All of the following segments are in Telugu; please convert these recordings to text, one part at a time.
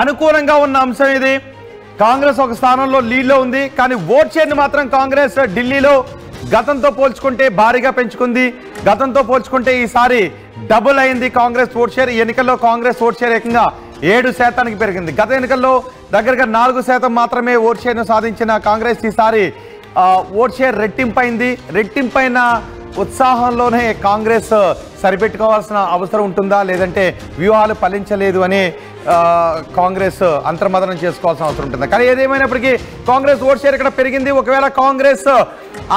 అనుకూలంగా ఉన్న అంశం ఇది. కాంగ్రెస్ ఒక స్థానంలో లీడ్లో ఉంది, కానీ ఓట్ షేర్ని మాత్రం కాంగ్రెస్ ఢిల్లీలో గతంతో పోల్చుకుంటే భారీగా పెంచుకుంది. గతంతో పోల్చుకుంటే ఈసారి డబుల్ అయింది కాంగ్రెస్ ఓట్ షేర్. ఈ ఎన్నికల్లో కాంగ్రెస్ ఓట్ షేర్ ఏకంగా 7% పెరిగింది. గత ఎన్నికల్లో దగ్గరగా 4% మాత్రమే ఓట్ షేర్ను సాధించిన కాంగ్రెస్ ఈసారి ఓట్ షేర్ రెట్టింపైంది. రెట్టింపైన ఉత్సాహంలోనే కాంగ్రెస్ సరిపెట్టుకోవాల్సిన అవసరం ఉంటుందా, లేదంటే వ్యూహాలు ఫలించలేదు అని కాంగ్రెస్ అంతర్మదనం చేసుకోవాల్సిన అవసరం ఉంటుందా? కానీ ఏదేమైనప్పటికీ కాంగ్రెస్ ఓట్ షేర్ ఇక్కడ పెరిగింది. ఒకవేళ కాంగ్రెస్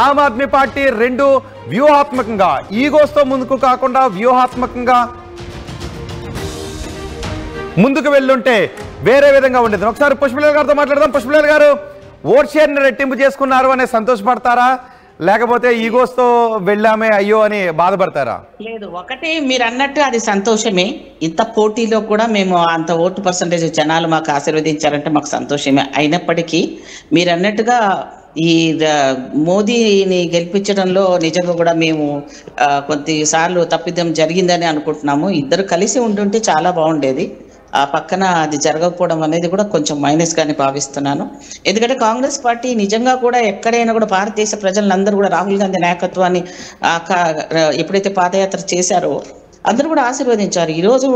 ఆమ్ ఆద్మీ పార్టీ రెండు వ్యూహాత్మకంగా ఈగోస్తో ముందుకు కాకుండా వ్యూహాత్మకంగా ముందుకు వెళ్ళుంటే వేరే విధంగా ఉండేది. ఒకసారి పుష్పలీల గారితో మాట్లాడదాం. పుష్పలీల గారు, ఓట్ షేర్ని రెట్టింపు చేసుకున్నారు అనే సంతోషపడతారా, లేకపోతే ఈగోస్తో వెళ్ళామే అయ్యో అని బాధపడతారా? లేదు, ఒకటి మీరు అన్నట్టు అది సంతోషమే. ఇంత పోటీలో కూడా మేము అంత ఓటు పర్సంటేజ్ జనాలు మాకు ఆశీర్వదించారంటే మాకు సంతోషమే. అయినప్పటికీ మీరు అన్నట్టుగా ఈ మోదీని గెలిపించడంలో నిజంగా కూడా మేము కొద్దిసార్లు తప్పిదం జరిగిందని అనుకుంటున్నాము. ఇద్దరు కలిసి ఉంటుంటే చాలా బాగుండేది. ఆ పక్కన అది జరగకపోవడం అనేది కూడా కొంచెం మైనస్ గానే భావిస్తున్నాను. ఎందుకంటే కాంగ్రెస్ పార్టీ నిజంగా కూడా ఎక్కడైనా కూడా భారతదేశ ప్రజలందరూ కూడా రాహుల్ గాంధీ నాయకత్వాన్ని ఎప్పుడైతే పాదయాత్ర చేశారో అందరూ కూడా ఆశీర్వదించారు. ఈరోజు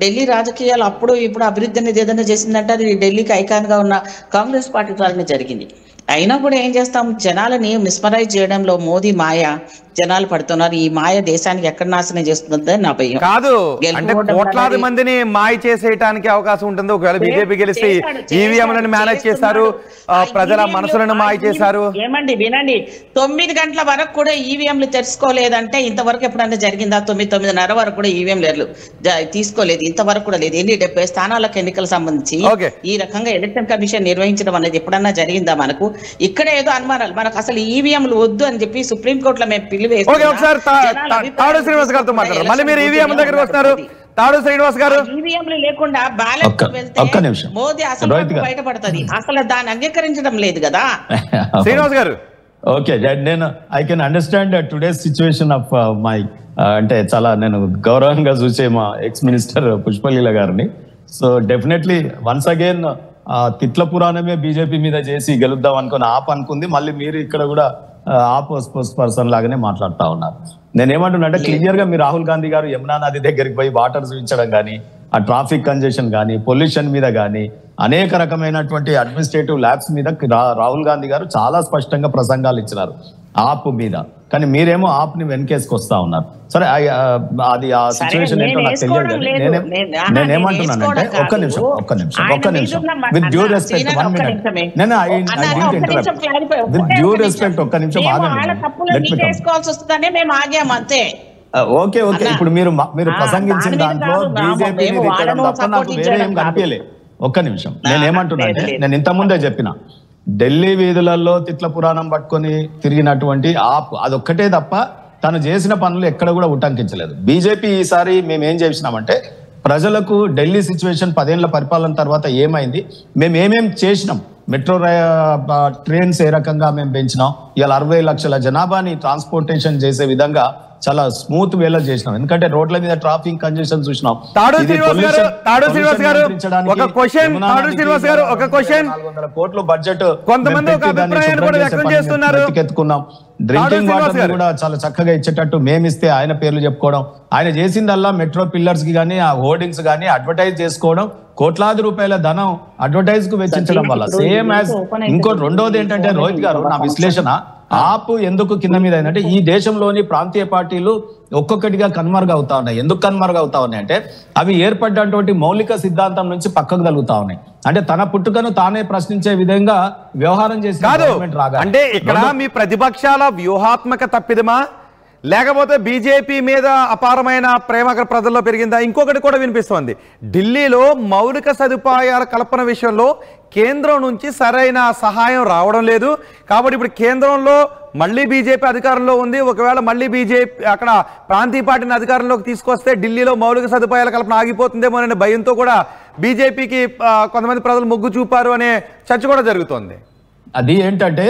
ఢిల్లీ రాజకీయాలు అప్పుడు ఇప్పుడు అభివృద్ధి అనేది ఏదైనా చేసిందంటే అది ఢిల్లీకి ఐకాన్గా ఉన్న కాంగ్రెస్ పార్టీ ద్వారానే జరిగింది. అయినా కూడా ఏం చేస్తాం, జనాలని మిస్మరైజ్ చేయడంలో మోదీ మాయ జనాలు పడుతున్నారు. ఈ మాయ దేశానికి ఎక్కడ నాశనం చేస్తుందని నా భయం. కాదు అంటే కోట్లాది మందిని మాయ చేసేయడానికి అవకాశం ఉంటుంది. ఒకవేళ బీజేపీ గెలిస్తే ఈవీఎంలను మేనేజ్ చేశారు, ప్రజల మనసులను మాయ చేశారు. ఏమండి వినండి, 9 గంటల వరకు కూడా ఈవీఎంలు తెరుచుకోలేదంటే ఇంతవరకు ఎప్పుడైనా జరిగిందా? 9:30 వరకు కూడా ఈవీఎంలు తీసుకోలేదు, ఇంతవరకు కూడా లేదు. 70 స్థానాలకు ఎన్నికలకు సంబంధించి ఈ రకంగా ఎలక్షన్ కమిషన్ నిర్వహించడం అనేది ఎప్పుడన్నా జరిగిందా? మనకు ఇక్కడ ఏదో అనుమానాలు. మనకు అసలు ఈవీఎంలు వద్దు అని చెప్పి సుప్రీంకోర్టులో మేము పిల్లి ఒకసారి తాడు శ్రీనివాస్ గారితో మాట్లాడారు. మళ్ళీ మీరు ఈవీఎం దగ్గరకు వస్తున్నారు. తాడు శ్రీనివాస్ గారు, ఈవీఎంలు లేకుండా బ్యాలెట్ వెళ్తే మోదీ అసలు బయటపడుతుంది. అసలు దాన్ని అంగీకరించడం లేదు కదా శ్రీనివాస్ గారు. ఓకే, నేను I can understand today's situation of my అంటే చాలా నేను గౌరవంగా చూసే మా ఎక్స్ మినిస్టర్ పుష్పలీల గారిని. సో డెఫినెట్లీ వన్స్ అగైన్ తిట్ల పురాణమే బీజేపీ మీద చేసి గెలుద్దాం అనుకుని అనుకుంది. మళ్ళీ మీరు ఇక్కడ కూడా స్పోర్ట్స్ పర్సన్ లాగానే మాట్లాడుతూ ఉన్నారు. నేనేమంటున్నా అంటే క్లియర్ గా మీరు రాహుల్ గాంధీ గారు యమునా నది దగ్గరికి పోయి వాటర్ చూపించడం కానీ, ఆ ట్రాఫిక్ కంజెషన్ కానీ, పొల్యూషన్ మీద కానీ, అనేక రకమైనటువంటి అడ్మినిస్ట్రేటివ్ ల్యాబ్స్ మీద రాహుల్ గాంధీ గారు చాలా స్పష్టంగా ప్రసంగాలు ఇచ్చినారు ఆప్ మీద. కానీ మీరేమో ఆప్ ని వెనకేసుకొస్తా ఉన్నారు. సరే, అది ఆ సిచ్యువేషన్ ఏంటో నాకు తెలియదు. నేనేమంటున్నానంటే ఒక్క నిమిషం విత్ డ్యూ రెస్పెక్ట్ 1 minute నేను విత్ డ్యూ రెస్పెక్ట్ ఒక్క నిమిషం ఓకే. ఇప్పుడు మీరు ప్రసంగించిన దాంట్లో బీజేపీని తిట్టడం తప్ప నాకు వేరే ఏం కనిపించలే. ఒక్క నిమిషం, నేనేమంటున్నా అంటే నేను ఇంతకుముందే చెప్పిన ఢిల్లీ వీధులలో తిట్ల పురాణం పట్టుకొని తిరిగినటువంటి ఆప్ అదొక్కటే తప్ప తను చేసిన పనులు ఎక్కడ కూడా ఉటంకించలేదు. బీజేపీ ఈసారి మేము ఏం చేసినామంటే ప్రజలకు ఢిల్లీ సిచ్యువేషన్ 10 ఏళ్ల పరిపాలన తర్వాత ఏమైంది, మేము ఏమేం చేసినాం, మెట్రో ట్రైన్స్ ఏ రకంగా మేము పెంచినాం, ఇవాళ 60 లక్షల జనాభాని ట్రాన్స్పోర్టేషన్ చేసే విధంగా చాలా స్మూత్ వేలో చేసినాం. ఎందుకంటే రోడ్ల మీద ట్రాఫిక్ కంజెషన్ చూసినాం. 400 కోట్ల బడ్జెట్ ఎత్తుకున్నాం. డ్రింకింగ్ వాటర్ కూడా చాలా చక్కగా ఇచ్చేటట్టు మేమిస్తే ఆయన పేర్లు చెప్పుకోవడం, ఆయన చేసిందల్లా మెట్రో పిల్లర్స్ కి కానీ, ఆ హోర్డింగ్స్ కానీ అడ్వర్టైజ్ చేసుకోవడం, కోట్లాది రూపాయల ధనం అడ్వర్టైజ్ కు వెచ్చించడం వల్ల సేమ్ యాజ్. ఇంకోటి రెండోది ఏంటంటే రోహిత్ గారు, నా విశ్లేషణ ఆప్ ఎందుకు కింద మీద అయిందంటే ఈ దేశంలోని ప్రాంతీయ పార్టీలు ఒక్కొక్కటిగా కన్మరుగు అవుతా ఉన్నాయి. ఎందుకు కన్మరుగు అవుతా ఉన్నాయి అంటే అవి ఏర్పడ్డటువంటి మౌలిక సిద్ధాంతం నుంచి పక్కకు తగులుతా ఉన్నాయి. అంటే తన పుట్టుకను తానే ప్రశ్నించే విధంగా వ్యవహారం చేసి అంటే ఇక్కడ మీ ప్రతిపక్షాల వ్యూహాత్మక తప్పిదమా, లేకపోతే బీజేపీ మీద అపారమైన ప్రేమ ప్రజల్లో పెరిగిందా? ఇంకొకటి కూడా వినిపిస్తోంది, ఢిల్లీలో మౌలిక సదుపాయాల కల్పన విషయంలో కేంద్రం నుంచి సరైన సహాయం రావడం లేదు. కాబట్టి ఇప్పుడు కేంద్రంలో మళ్ళీ బీజేపీ అధికారంలో ఉంది. ఒకవేళ మళ్ళీ బీజేపీ అక్కడ ప్రాంతీయ పార్టీని అధికారంలోకి తీసుకొస్తే ఢిల్లీలో మౌలిక సదుపాయాల కల్పన ఆగిపోతుందేమో అనే భయంతో కూడా బీజేపీకి కొంతమంది ప్రజలు మొగ్గు చూపారు అనే చర్చ కూడా జరుగుతోంది. అది ఏంటంటే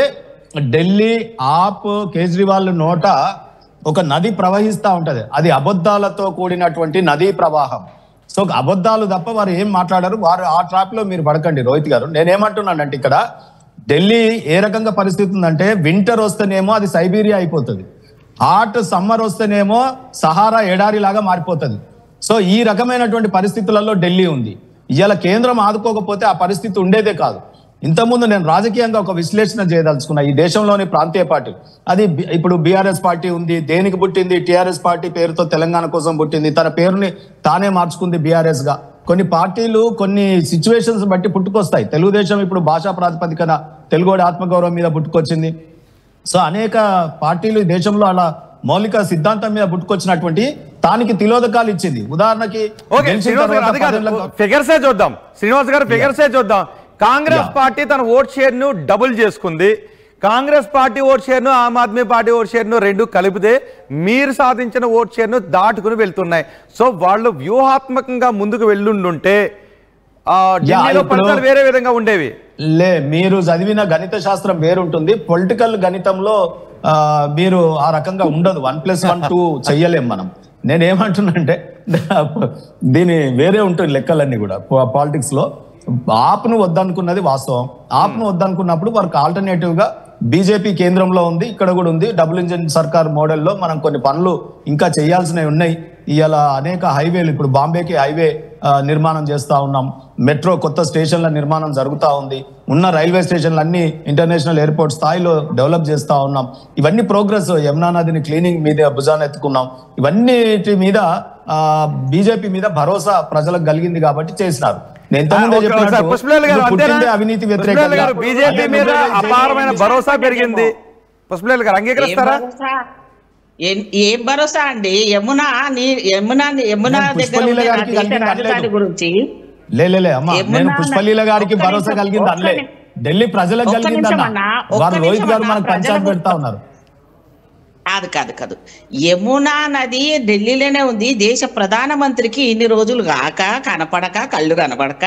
ఢిల్లీ ఆప్ కేజ్రీవాల్ నోట ఒక నది ప్రవహిస్తూ ఉంటది. అది అబద్ధాలతో కూడినటువంటి నదీ ప్రవాహం. సో అబద్ధాలు తప్ప వారు ఏం మాట్లాడారు, వారు ఆ ట్రాప్ లో మీరు పడకండి రోహిత్ గారు. నేనేమంటున్నానంటే ఇక్కడ ఢిల్లీ ఏ రకంగా పరిస్థితి ఉందంటే, వింటర్ వస్తేనేమో అది సైబీరియా అయిపోతుంది, హాట్ సమ్మర్ వస్తేనేమో సహారా ఎడారి లాగా మారిపోతుంది. సో ఈ రకమైనటువంటి పరిస్థితులలో ఢిల్లీ ఉంది. ఇవాళ కేంద్రం ఆదుకోకపోతే ఆ పరిస్థితి ఉండేదే కాదు. ఇంతకుముందు నేను రాజకీయంగా ఒక విశ్లేషణ చేయదలుచుకున్నా. ఈ దేశంలోని ప్రాంతీయ పార్టీ, అది ఇప్పుడు బీఆర్ఎస్ పార్టీ ఉంది, దేనికి పుట్టింది? టీఆర్ఎస్ పార్టీ పేరుతో తెలంగాణ కోసం పుట్టింది, తన పేరుని తానే మార్చుకుంది బీఆర్ఎస్ గా. కొన్ని పార్టీలు కొన్ని సిచ్యువేషన్స్ బట్టి పుట్టుకొస్తాయి. తెలుగుదేశం ఇప్పుడు భాషా ప్రాతిపదికన తెలుగువాడి ఆత్మగౌరవం మీద పుట్టుకొచ్చింది. సో అనేక పార్టీలు ఈ దేశంలో అలా మౌలిక సిద్ధాంతం మీద పుట్టుకొచ్చినటువంటి తానికి తిలోదకాలు ఇచ్చింది. ఉదాహరణకి ఫిగర్సే చూద్దాం, శ్రీనివాస్ గారు ఫిగర్సే చూద్దాం. కాంగ్రెస్ పార్టీ తన ఓట్ షేర్ ను డబుల్ చేసుకుంది. కాంగ్రెస్ పార్టీ ఓట్ షేర్ ను, Aam Aadmi party vote share ను రెండు కలిపితే మీరు సాధించిన ఓట్ షేర్ ను దాటుకుని వెళ్తున్నాయి. సో వాళ్ళు వ్యూహాత్మకంగా ముందుకు వెళ్ళుండుంటే ఢిల్లీలో ఫలితాలు వేరే విధంగా ఉండేవి. మీరు చదివిన గణిత శాస్త్రం వేరుంటుంది, పొలిటికల్ గణితంలో మీరు ఆ రకంగా ఉండదు. 1+1 2 చెయ్యలేం మనం. నేనేమంటున్నానంటే దీని వేరే ఉంటుంది లెక్కలన్నీ కూడా. పాలిటిక్స్ లో ఆప్ను వద్దనుకున్నది వాస్తవం. ఆప్ను వద్దనుకున్నప్పుడు వారికి ఆల్టర్నేటివ్ గా బీజేపీ కేంద్రంలో ఉంది, ఇక్కడ కూడా ఉంది. డబుల్ ఇంజిన్ సర్కార్ మోడల్లో మనం కొన్ని పనులు ఇంకా చేయాల్సినవి ఉన్నాయి. ఇవాళ అనేక హైవేలు, ఇప్పుడు బాంబేకి హైవే నిర్మాణం చేస్తా ఉన్నాం, మెట్రో కొత్త స్టేషన్ల నిర్మాణం జరుగుతూ ఉంది, ఉన్న రైల్వే స్టేషన్లు అన్ని ఇంటర్నేషనల్ ఎయిర్పోర్ట్ స్థాయిలో డెవలప్ చేస్తూ ఉన్నాం. ఇవన్నీ ప్రోగ్రెస్. యమునా నదిని క్లీనింగ్ మీద భుజాన్ని ఎత్తుకున్నాం. ఇవన్నిటి మీద బీజేపీ మీద భరోసా ప్రజలకు కలిగింది కాబట్టి చేసినారు. అవినీతి వ్యతిరేకంగా బీజేపీ మీద అపారమైన భరోసా పెరిగింది. పుష్పలేల్ గారు అంగీకరిస్తారా? ఏం భరోసా అండి? యమునా దగ్గర గురించి పుష్పలీల గారికి భరోసా కలిగింది అనలే, ఢిల్లీ ప్రజలకు కలిగిందన్న. వారు రోహిత్ గారు మనకు పంచాయతీ పెడతా ఉన్నారు. కాదు యమునా నది ఢిల్లీలోనే ఉంది. దేశ ప్రధానమంత్రికి ఇన్ని రోజులు కాక కనపడక కళ్ళు కనపడక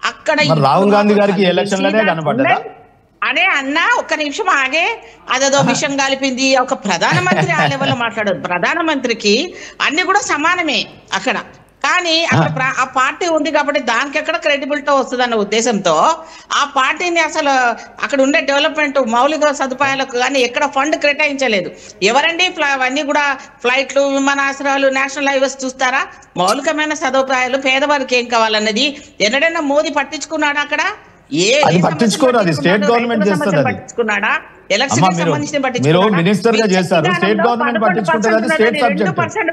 అక్కడ రాహుల్ గాంధీ గారికి ఎలక్షన్ లోనే కనపడ్డా అనే అన్న ఒక్క నిమిషం ఆగే, అదేదో విషయం కలిపింది. ఒక ప్రధానమంత్రి ఆ లెవెల్లో మాట్లాడారు. ప్రధానమంత్రికి అన్ని కూడా సమానమే అక్కడ, కానీ అక్కడ ఆ పార్టీ ఉంది కాబట్టి దానికి ఎక్కడ క్రెడిబిలిటీ వస్తుంది అన్న ఉద్దేశంతో ఆ పార్టీని అసలు అక్కడ ఉండే డెవలప్మెంట్ మౌలిక సదుపాయాలకు కానీ ఎక్కడ ఫండ్ కేటాయించలేదు. ఎవరండి అవన్నీ కూడా ఫ్లైట్లు, విమానాశ్రయాలు, నేషనల్ హైవేస్ చూస్తారా? మౌలికమైన సదుపాయాలు పేదవారికి ఏం కావాలన్నది ఎన్నడైనా మోదీ పట్టించుకున్నాడా? అక్కడ పట్టించుకోరు, అది స్టేట్ గవర్నమెంట్ చేస్తుంది. పట్టించుకున్నాడా? ఎలక్షన్ సంబంధించి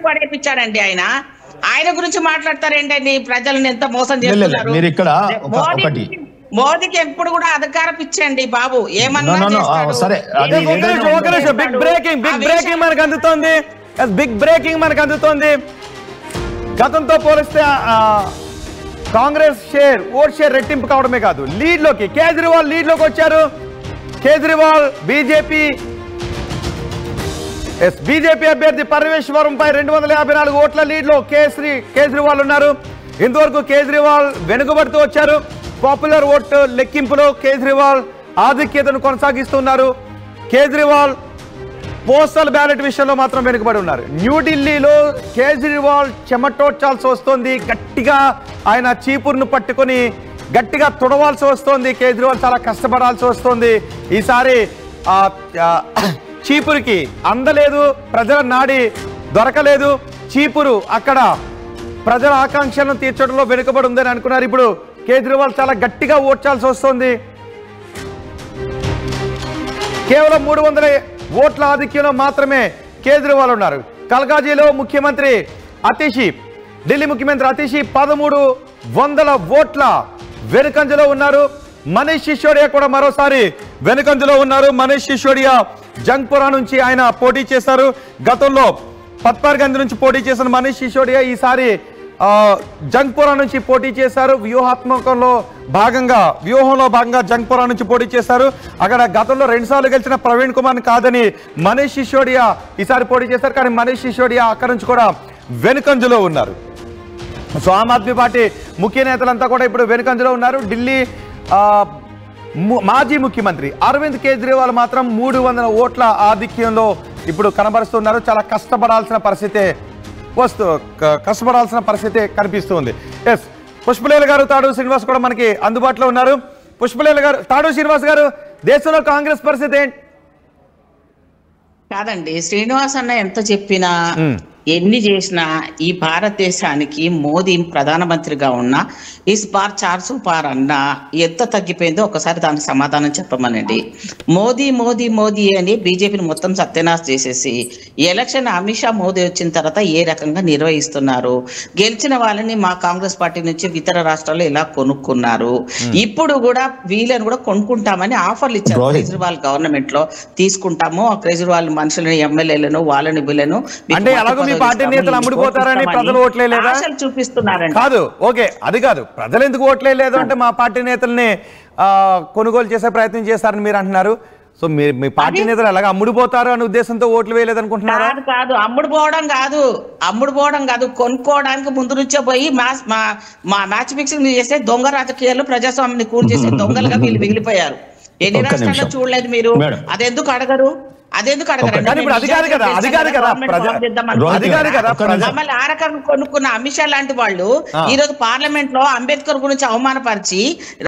పడేపించాడండి ఆయన. ఆయన గురించి మాట్లాడతారేంటండి? ప్రజలను ఎంత మోసం చేస్తున్నారు. మోదీకి ఎప్పుడు కూడా అధికారం ఇచ్చండి బాబు, ఏమన్నా బిగ్ బ్రేకింగ్ మనకు అందుతోంది. గతంతో పోలిస్తే కాంగ్రెస్ ఓట్ షేర్ రెట్టింపు కావడమే కాదు, కేజ్రీవాల్ లీడ్ లోకి వచ్చారు. కేజ్రీవాల్ బీజేపీ అభ్యర్థి పరమేశ్వరం పై 254 ఓట్ల లీడ్ లో కేజ్రీవాల్ ఉన్నారు. ఇంతవరకు కేజ్రీవాల్ వెనుకబడుతూ వచ్చారు. పాపులర్ ఓట్ లెక్కింపులో కేజ్రీవాల్ ఆధిక్యతను కొనసాగిస్తున్నారు. కేజ్రీవాల్ పోస్టల్ బ్యాలెట్ విషయంలో మాత్రం వెనుకబడి ఉన్నారు. న్యూఢిల్లీలో కేజ్రీవాల్ చెమటోడ్చాల్సి వస్తోంది. గట్టిగా ఆయన చీపురును పట్టుకొని గట్టిగా తుడవాల్సి వస్తోంది. కేజ్రీవాల్ చాలా కష్టపడాల్సి వస్తోంది. ఈసారి చీపురికి అందలేదు, ప్రజల నాడి దొరకలేదు. చీపురు అక్కడ ప్రజల ఆకాంక్షలను తీర్చడంలో వెనుకబడి ఉందని అనుకున్నారు. ఇప్పుడు కేజ్రీవాల్ చాలా గట్టిగా ఓడ్చాల్సి వస్తోంది. కేవలం 300 ఓట్ల ఆధిక్యంలో మాత్రమే కేజ్రీవాల్ ఉన్నారు. కల్కాజీలో ముఖ్యమంత్రి అతిషి, ఢిల్లీ ముఖ్యమంత్రి అతిషి 1300 ఓట్ల వెనుకంజలో ఉన్నారు. మనీష్ సిసోడియా కూడా మరోసారి వెనుకంజలో ఉన్నారు. మనీష్ సిసోడియా జంగ్పురా నుంచి ఆయన పోటీ చేశారు. గతంలో పత్పర్గంజ్ నుంచి పోటీ చేసిన మనీష్ సిసోడియా ఈసారి జంగ్పురా నుంచి పోటీ చేశారు. వ్యూహంలో భాగంగా జంగ్పురా నుంచి పోటీ చేశారు. అక్కడ గతంలో 2 సార్లు గెలిచిన ప్రవీణ్ కుమార్ కాదని మనీష్ సిసోడియా ఈసారి పోటీ చేశారు. కానీ మనీష్ సిసోడియా అక్కడి నుంచి కూడా వెనుకంజలో ఉన్నారు. సో ఆమ్ ఆద్మీ పార్టీ ముఖ్య నేతలంతా కూడా ఇప్పుడు వెనుకంజలో ఉన్నారు. ఢిల్లీ మాజీ ముఖ్యమంత్రి అరవింద్ కేజ్రీవాల్ మాత్రం 300 ఓట్ల ఆధిక్యంలో ఇప్పుడు కనబరుస్తున్నారు. చాలా కష్టపడాల్సిన పరిస్థితే కష్టపడాల్సిన పరిస్థితి కనిపిస్తుంది. ఎస్, పుష్పలీల గారు, తాడు శ్రీనివాస్ కూడా మనకి అందుబాటులో ఉన్నారు. పుష్పలీల గారు, తాడు శ్రీనివాస్ గారు, దేశంలో కాంగ్రెస్ పరిస్థితి ఏంటి? కాదండి, శ్రీనివాస్ అన్న ఎంత చెప్పినా ఎన్ని చేసినా ఈ భారతదేశానికి మోదీ ప్రధానమంత్రిగా ఉన్న ఇస్ బార్ 400 పార్ అన్న ఎంత తగ్గిపోయిందో ఒకసారి దానికి సమాధానం చెప్పమనండి. మోదీ మోదీ మోదీ అని బీజేపీని మొత్తం సత్యనాశ చేసేసి ఎలక్షన్ అమిత్ షా మోదీ వచ్చిన తర్వాత ఏ రకంగా నిర్వహిస్తున్నారు, గెలిచిన వాళ్ళని మా కాంగ్రెస్ పార్టీ నుంచి ఇతర రాష్ట్రాల్లో ఇలా కొనుక్కున్నారు. ఇప్పుడు కూడా వీళ్ళని కూడా కొనుక్కుంటామని ఆఫర్లు ఇచ్చారు. కేజ్రీవాల్ గవర్నమెంట్ లో తీసుకుంటాము, కేజ్రీవాల్ మనుషులను, ఎమ్మెల్యేలను, వాళ్ళని వీళ్ళను మీ పార్టీ నేతలు అమ్ముడిపోతారని ప్రజలు ఓట్లేదా చూపిస్తున్నారండి. కాదు, ఓకే, అది కాదు, ప్రజలు ఎందుకు ఓట్లేదు అంటే మా పార్టీ నేతల్ని కొనుగోలు చేసే ప్రయత్నం చేస్తారని మీరు అంటున్నారు. సో మీ పార్టీ నేతలు ఎలాగ అమ్ముడిపోతారు అనే ఉద్దేశంతో ఓట్లు వేయలేదు అనుకుంటున్నారా? కాదు, అమ్ముడుపోవడం కాదు, కొనుక్కోవడానికి ముందు నుంచే పోయి మా మ్యాచ్ ఫిక్సింగ్ చేస్తే దొంగ రాజకీయాలు ప్రజాస్వామ్యాన్ని కూల్ చేసే దొంగలుగా వీళ్ళు మిగిలిపోయారు. ఎన్ని రాష్ట్రాల్లో చూడలేదు మీరు? అదెందుకు అడగరు? కొనుక్కున్న అమిత్ షా లాంటి వాళ్ళు ఈ రోజు పార్లమెంట్ లో అంబేద్కర్ గురించి అవమానపరిచి